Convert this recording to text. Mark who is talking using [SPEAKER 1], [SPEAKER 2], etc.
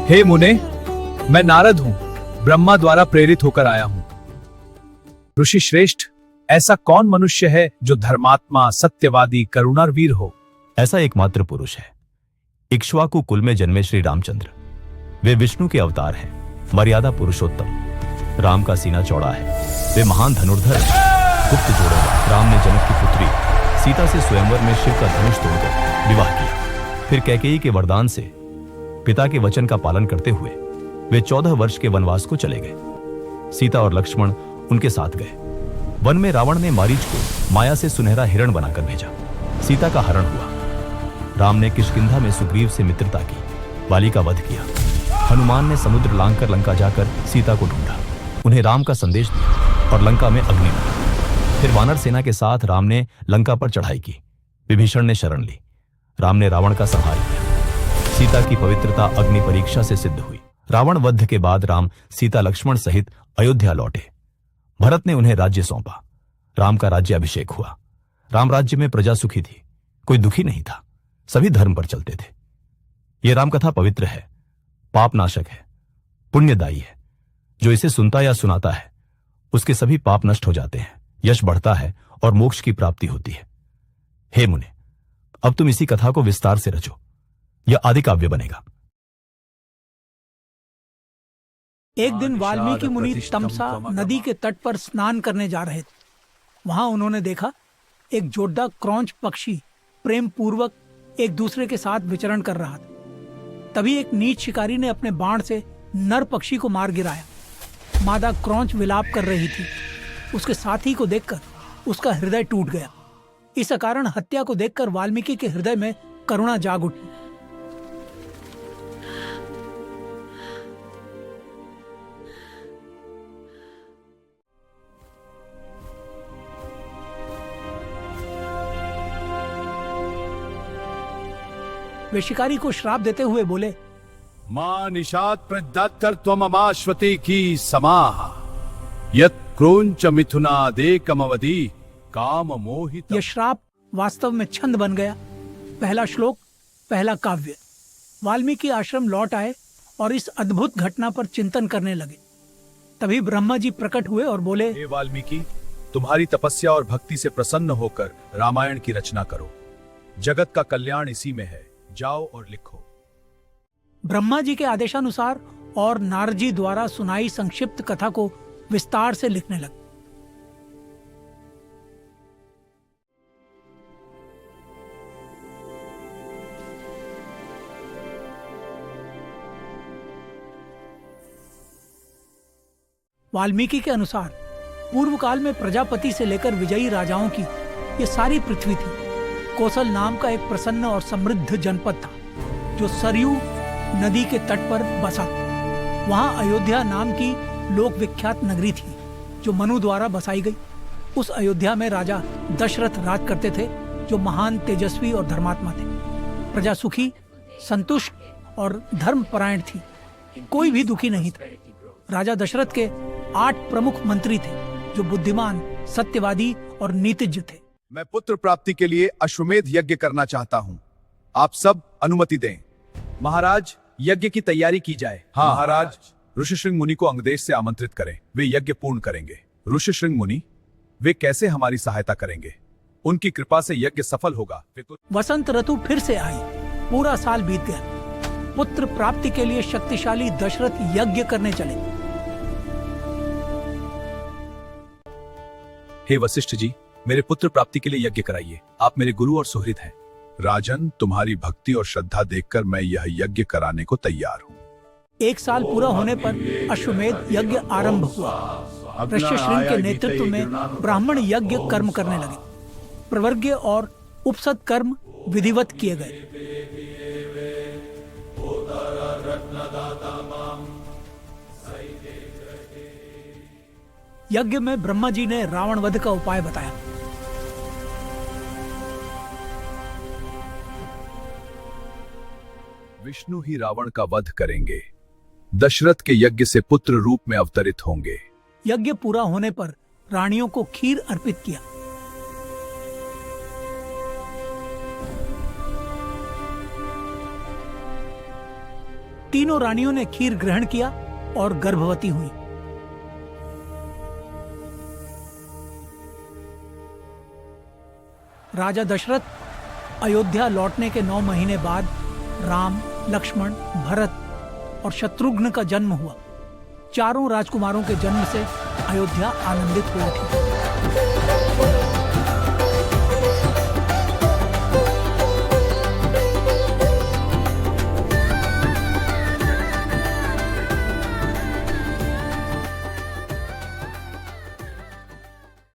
[SPEAKER 1] हे मुने, मैं नारद हूँ, ब्रह्मा द्वारा प्रेरित होकर आया हूँ। ऋषि श्रेष्ठ, ऐसा कौन मनुष्य है जो धर्मात्मा, सत्यवादी, करुणावीर हो?
[SPEAKER 2] ऐसा एकमात्र पुरुष है, इक्ष्वाकु कुल में जन्मे श्री रामचंद्र। वे विष्णु के अवतार हैं, मर्यादा पुरुषोत्तम। राम का सीना चौड़ा है, वे महान धनुर्धर हैं, गुप्त जोड़े हैं। राम ने जनक की पुत्री सीता से स्वयंवर में शिव का धनुष तोड़कर विवाह किया। फिर कैकेयी के वरदान से पिता के वचन का पालन करते हुए वे 14 वर्ष के वनवास को चले गए। सीता और लक्ष्मण उनके साथ गए। वन में रावण ने मारीच को माया से सुनहरा हिरण बनाकर भेजा। सीता का हरण हुआ। राम ने किष्किंधा में सुग्रीव से मित्रता की, वाली का वध किया। हनुमान ने समुद्र लांघकर लंका जाकर सीता को ढूंढा, उन्हें राम का संदेश दिया और लंका में अग्नि लगी। फिर वानर सेना के साथ राम ने लंका पर चढ़ाई की। विभीषण ने शरण ली। राम ने रावण का संहार किया। सीता की पवित्रता अग्नि परीक्षा से सिद्ध हुई। रावण वध के बाद राम सीता लक्ष्मण सहित अयोध्या लौटे। भरत ने उन्हें राज्य सौंपा। राम का राज्य अभिषेक हुआ। राम राज्य में प्रजा सुखी थी, कोई दुखी नहीं था, सभी धर्म पर चलते थे। यह रामकथा पवित्र है, पाप नाशक है, पुण्यदायी है। जो इसे सुनता या सुनाता है उसके सभी पाप नष्ट हो जाते हैं, यश बढ़ता है और मोक्ष की प्राप्ति होती है। हे मुने, अब तुम इसी कथा को विस्तार से रचो, यह आदि काव्य बनेगा।
[SPEAKER 3] एक दिन वाल्मीकि मुनि तमसा नदी के तट पर स्नान करने जा रहे थे। वहां उन्होंने देखा एक जोड़ा क्रौंच पक्षी प्रेम पूर्वक एक दूसरे के साथ विचरण कर रहा था। तभी एक नीच शिकारी ने अपने बाण से नर पक्षी को मार गिराया। मादा क्रौंच विलाप कर रही थी। उसके साथी को देखकर उसका हृदय टूट गया। इस अकारण हत्या को देखकर वाल्मीकि के हृदय में करुणा जाग उठी। वे शिकारी को श्राप देते हुए बोले,
[SPEAKER 1] मां निषाद प्रदत्तर त्वममाश्वती की समाह यत् क्रोंच मिथुनादेकमवधि काम मोहित।
[SPEAKER 3] यह श्राप वास्तव में छंद बन गया। पहला श्लोक, पहला काव्य। वाल्मीकि आश्रम लौट आए और इस अद्भुत घटना पर चिंतन करने लगे। तभी ब्रह्मा जी प्रकट हुए और बोले,
[SPEAKER 1] हे वाल्मीकि, तुम्हारी तपस्या और भक्ति से प्रसन्न होकर रामायण की रचना करो। जगत का कल्याण इसी में है, जाओ और लिखो।
[SPEAKER 3] ब्रह्मा जी के आदेशानुसार और नारद जी द्वारा सुनाई संक्षिप्त कथा को विस्तार से लिखने लगे। वाल्मीकि के अनुसार पूर्व काल में प्रजापति से लेकर विजयी राजाओं की यह सारी पृथ्वी थी। कौशल नाम का एक प्रसन्न और समृद्ध जनपद था जो सरयू नदी के तट पर बसा था। वहां अयोध्या नाम की लोक विख्यात नगरी थी जो मनु द्वारा बसाई गई। उस अयोध्या में राजा दशरथ राज करते थे जो महान तेजस्वी और धर्मात्मा थे। प्रजा सुखी, संतुष्ट और धर्मपरायण थी। कोई भी दुखी नहीं था। राजा दशरथ के 8 प्रमुख मंत्री थे जो बुद्धिमान, सत्यवादी और नीतिज्ञ थे।
[SPEAKER 1] मैं पुत्र प्राप्ति के लिए अश्वमेध यज्ञ करना चाहता हूँ। आप सब अनुमति दें। महाराज, यज्ञ की तैयारी की जाए। हाँ महाराज। ऋषिशृंग मुनि को अंगदेश से आमंत्रित करें, वे यज्ञ पूर्ण करेंगे। ऋषिशृंग मुनि, वे कैसे हमारी सहायता करेंगे? उनकी कृपा से यज्ञ सफल होगा।
[SPEAKER 3] वसंत ऋतु फिर से आई। पूरा साल बीत गया। पुत्र प्राप्ति के लिए शक्तिशाली दशरथ यज्ञ करने चले।
[SPEAKER 1] हे वशिष्ठ जी, मेरे पुत्र प्राप्ति के लिए यज्ञ कराइए। आप मेरे गुरु और सुहृद हैं। राजन, तुम्हारी भक्ति और श्रद्धा देखकर मैं यह यज्ञ कराने को तैयार हूँ।
[SPEAKER 3] 1 साल पूरा होने पर अश्वमेध यज्ञ आरंभ हुआ। ऋष्यशृंग के नेतृत्व में ब्राह्मण यज्ञ कर्म करने लगे। प्रवर्ग्य और उपसद कर्म विधिवत किए गए। यज्ञ में ब्रह्मा जी ने रावण वध का उपाय बताया।
[SPEAKER 1] विष्णु ही रावण का वध करेंगे। दशरथ के यज्ञ से पुत्र रूप में अवतरित होंगे।
[SPEAKER 3] यज्ञ पूरा होने पर रानियों को खीर अर्पित किया। तीनों रानियों ने खीर ग्रहण किया और गर्भवती हुई। राजा दशरथ अयोध्या लौटने के 9 महीने बाद राम, लक्ष्मण, भरत और शत्रुघ्न का जन्म हुआ। चारों राजकुमारों के जन्म से अयोध्या आनंदित हो उठी।